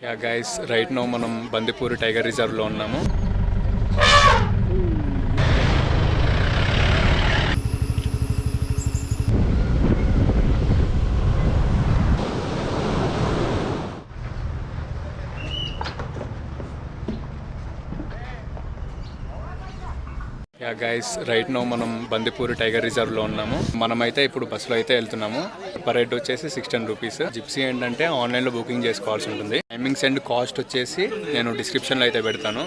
Yeah guys, right no మనం Bandipur tiger రిజర్వ్లో ఉన్నాము. Yeah guys, right no మనం బందిపూర్ టైగర్ రిజర్వ్లో ఉన్నాము. మనమైతే ఇప్పుడు బస్సులో అయితే వెళ్తున్నాము. పర్ హెడ్ వచ్చేసి 16 రూపీస్. జిప్సీ ఏంటంటే ఆన్లైన్లో బుకింగ్ చేసుకోవాల్సి ఉంటుంది. టైమింగ్స్ అండ్ కాస్ట్ వచ్చేసి నేను డిస్క్రిప్షన్లో అయితే పెడతాను.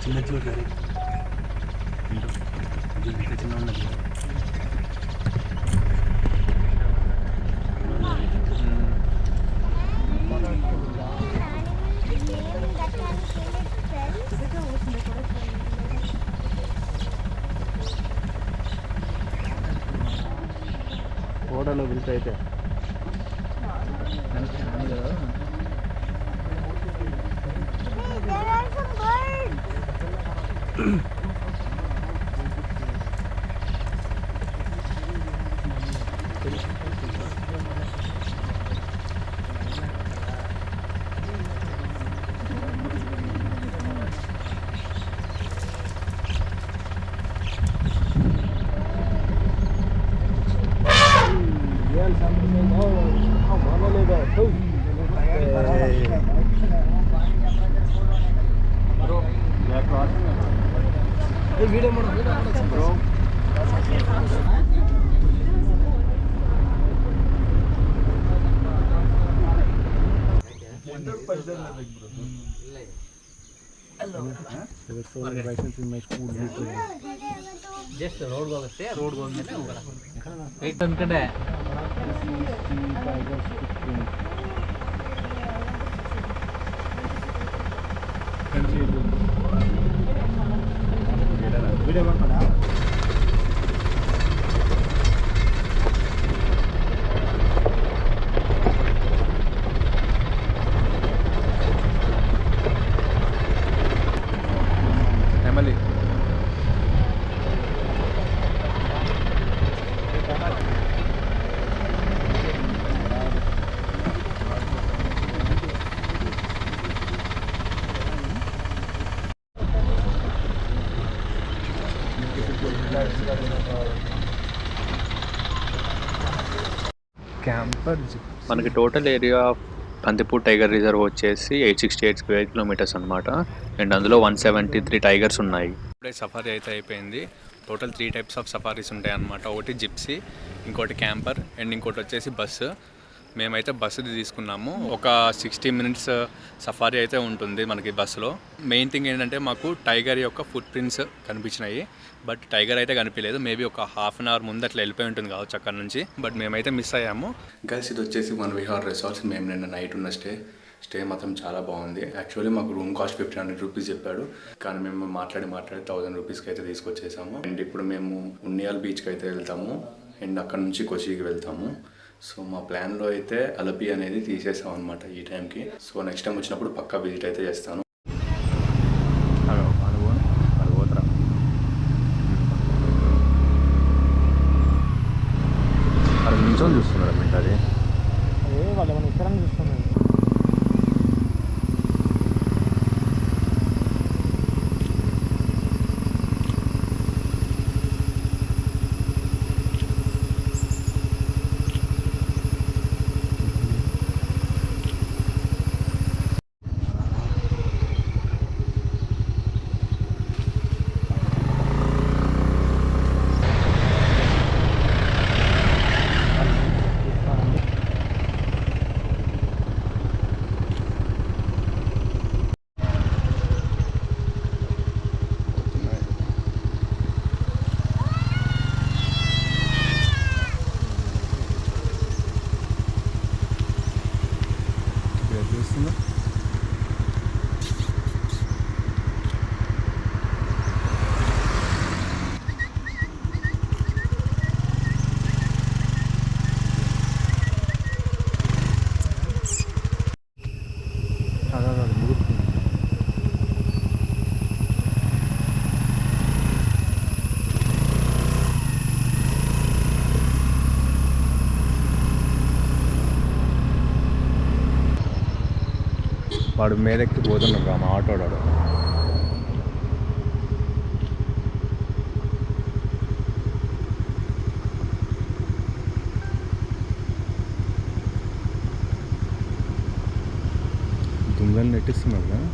చిన్న చూడాలి చిన్న ఉన్నది. ఓడలో వెళ్తే అయితే Bisons in my school. Just road ಹೋಗುತ್ತೆ, ರೋಡ್ ಹೋದ್ಮೇಲೆ ಹೋಗಲ್ಲ. ರೈಟ್ ಒಂದು ಕಡೆ ವಿಡಿಯೋ ಮಾಡ್ಕೊಂಡ మనకి total area of Bandipur tiger reserve వచ్చేసి 868 స్క్వేర్ కిలోమీటర్స్ అనమాట. అండ్ అందులో 173 టైగర్స్ ఉన్నాయి. ఇప్పుడే సఫారీ అయితే అయిపోయింది. టోటల్ 3 టైప్స్ ఆఫ్ సఫారీస్ ఉంటాయి అన్నమాట. ఒకటి జిప్సీ, ఇంకోటి క్యాంపర్ అండ్ ఇంకోటి వచ్చేసి బస్సు. మేమైతే బస్సుది తీసుకున్నాము. ఒక 60 మినిట్స్ సఫారీ అయితే ఉంటుంది మనకి బస్సులో. మెయిన్ థింగ్ ఏంటంటే మాకు టైగర్ యొక్క ఫుట్ ప్రింట్స్ కనిపించినాయి, బట్ టైగర్ అయితే కనిపించలేదు. మేబీ ఒక హాఫ్ అన్ అవర్ ముందు అట్లా వెళ్ళిపోయి ఉంటుంది కావచ్చు అక్కడ నుంచి, బట్ మేమైతే మిస్ అయ్యాము. గైస్, ఇది వచ్చేసి మన విహార్ రిసార్ట్స్. మేము నిన్న నైట్ ఉన్న స్టే మాత్రం చాలా బాగుంది. యాక్చువల్లీ మాకు రూమ్ కాస్ట్ 1500 రూపీస్ చెప్పాడు, కానీ మేము మాట్లాడి 1000 రూపీస్కి అయితే తీసుకొచ్చేసాము. అండ్ ఇప్పుడు మేము ఉన్నియాల్ బీచ్కి అయితే వెళ్తాము అండ్ అక్కడ నుంచి కొచ్చికి వెళ్తాము. సో మా ప్లాన్లో అయితే అలపి అనేది తీసేసాం అనమాట ఈ టైంకి. సో నెక్స్ట్ టైం వచ్చినప్పుడు పక్కా విజిట్ అయితే చేస్తాను. ఎక్కడానికి చూస్తాను వాడు మీదెక్కి పోతున్నాడు మా ఆటోడాడు. దుంగలు నెట్టిస్తున్నాడు కదా.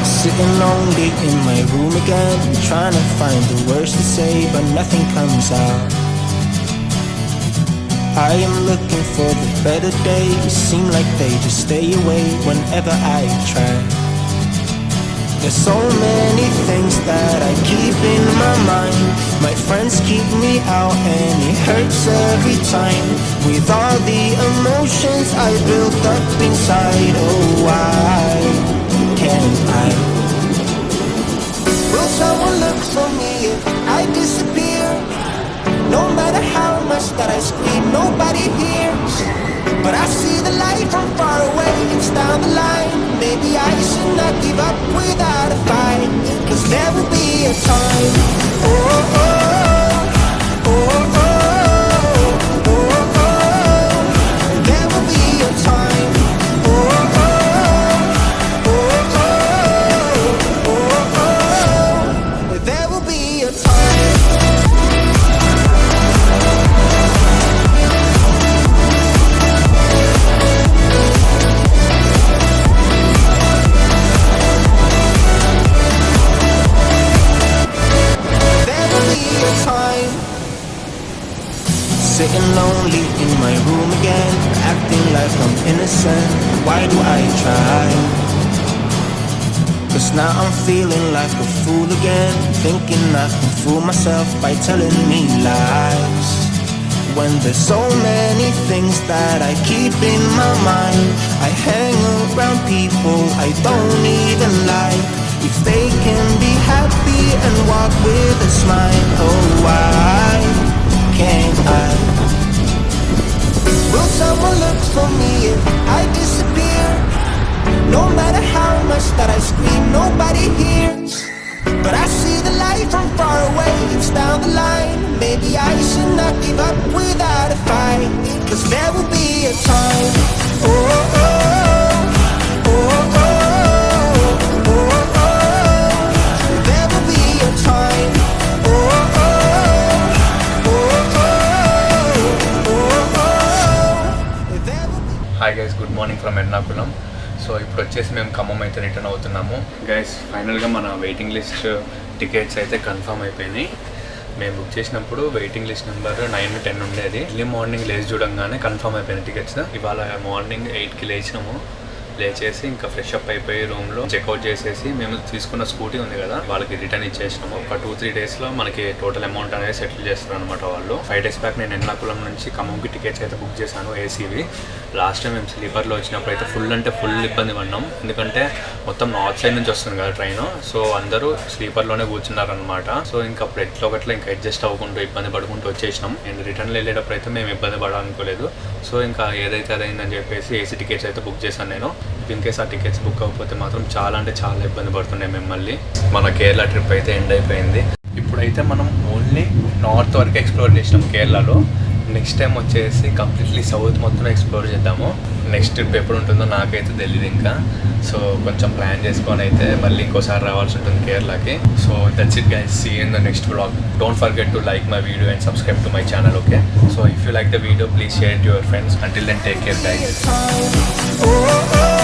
Sitting lonely in my room again, trying to find the words to say, but nothing comes out. I am looking for the better days, seem like they just stay away whenever I try. There's so many things that I keep in my mind. My friends keep me out and it hurts every time. With all the emotions I built up inside, oh why can't I? Will someone look for me if I disappear? No matter how much that I scream, nobody hears. But I see the light from far away, it's down the line. Maybe I should not give up without a fight, 'cause there will be a time. Oh, oh, oh, oh, oh, oh, oh. There will be a time. Oh, oh, oh, oh, oh, oh, oh. There will be a time. innocent. Why do I try? 'Cause now I'm feeling like a fool again, thinking I can fool myself by telling me lies. When there's so many things that I keep in my mind, I hang around people I don't even like. If they can be happy and walk with a smile, oh why can't I? Will someone look for me if I disappear? No matter how much that I scream, nobody hears. But I see the light from far away, it's down the line. Maybe I should not give up without a fight, 'cause there will be a time. Oh, oh, oh, oh, oh, oh, oh. There will be a time. Oh, oh, oh, oh, oh, oh. There will be. Hi guys, good morning from Ernakulam. So ఇప్పుడు వచ్చేసి మేము ఖమ్మం అయితే return అవుతున్నాము. Guys, ఫైనల్గా మన waiting list tickets అయితే confirm అయిపోయినాయి. మేము బుక్ చేసినప్పుడు వెయిటింగ్ లిస్ట్ నెంబర్ 9 10 ఉండేది. ఎర్లీ మార్నింగ్ లేచి చూడంగానే కన్ఫర్మ్ అయిపోయిన టికెట్స్. ఇవాళ మార్నింగ్ 8కి లేచినాము. లేచేసి ఇంకా ఫ్రెష్ అప్ అయిపోయి రూమ్లో చెక్అవుట్ చేసేసి మేము తీసుకున్న స్కూటీ ఉంది కదా, వాళ్ళకి రిటర్న్ ఇచ్చేసినాము. ఒక 2-3 డేస్లో మనకి టోటల్ అమౌంట్ అనేది సెటిల్ చేస్తారు అనమాట వాళ్ళు. 5 డేస్ బ్యాక్ నేను ఎర్నాకులం నుంచి ఖమ్మంకి టికెట్స్ అయితే బుక్ చేశాను, ఏసీవి. లాస్ట్ టైం మేము స్లీపర్లో వచ్చినప్పుడు అయితే ఫుల్ అంటే ఫుల్ ఇబ్బంది పడినాం, ఎందుకంటే మొత్తం నార్త్ సైడ్ నుంచి వస్తుంది కదా ట్రైన్. సో అందరూ స్లీపర్లోనే కూర్చున్నారనమాట. సో ఇంకా అప్పుడు ఎట్లా ఒకట్లా ఇంకా అడ్జస్ట్ అవ్వకుంటూ ఇబ్బంది పడుకుంటూ వచ్చేసినాం. అండ్ రిటర్న్లో వెళ్ళేటప్పుడు అయితే మేము ఇబ్బంది పడాలనుకోలేదు. సో ఇంకా ఏదైతే అదైందని చెప్పేసి ఏసీ టికెట్స్ అయితే బుక్ చేశాను నేను. ఇన్ కేస్ ఆ టికెట్స్ బుక్ అవ్వకపోతే మాత్రం చాలా అంటే చాలా ఇబ్బంది పడుతుండే మేము. మళ్ళీ మన కేరళ ట్రిప్ అయితే ఎండ్ అయిపోయింది. ఇప్పుడైతే మనం ఓన్లీ నార్త్ వరకు ఎక్స్ప్లోర్ చేసినాం కేరళలో. నెక్స్ట్ టైం వచ్చేసి కంప్లీట్లీ సౌత్ మొత్తం ఎక్స్ప్లోర్ చేద్దాము. నెక్స్ట్ ట్రిప్ ఎప్పుడు ఉంటుందో నాకైతే తెలియదు ఇంకా. సో కొంచెం ప్లాన్ చేసుకొని అయితే మళ్ళీ ఇంకోసారి రావాల్సి ఉంటుంది కేరళకి. So that's it guys, see in the next vlog. Don't forget to like my video and subscribe to my channel, okay? So if you like the video, please share it to your friends. Until then, take care guys. Oh, oh.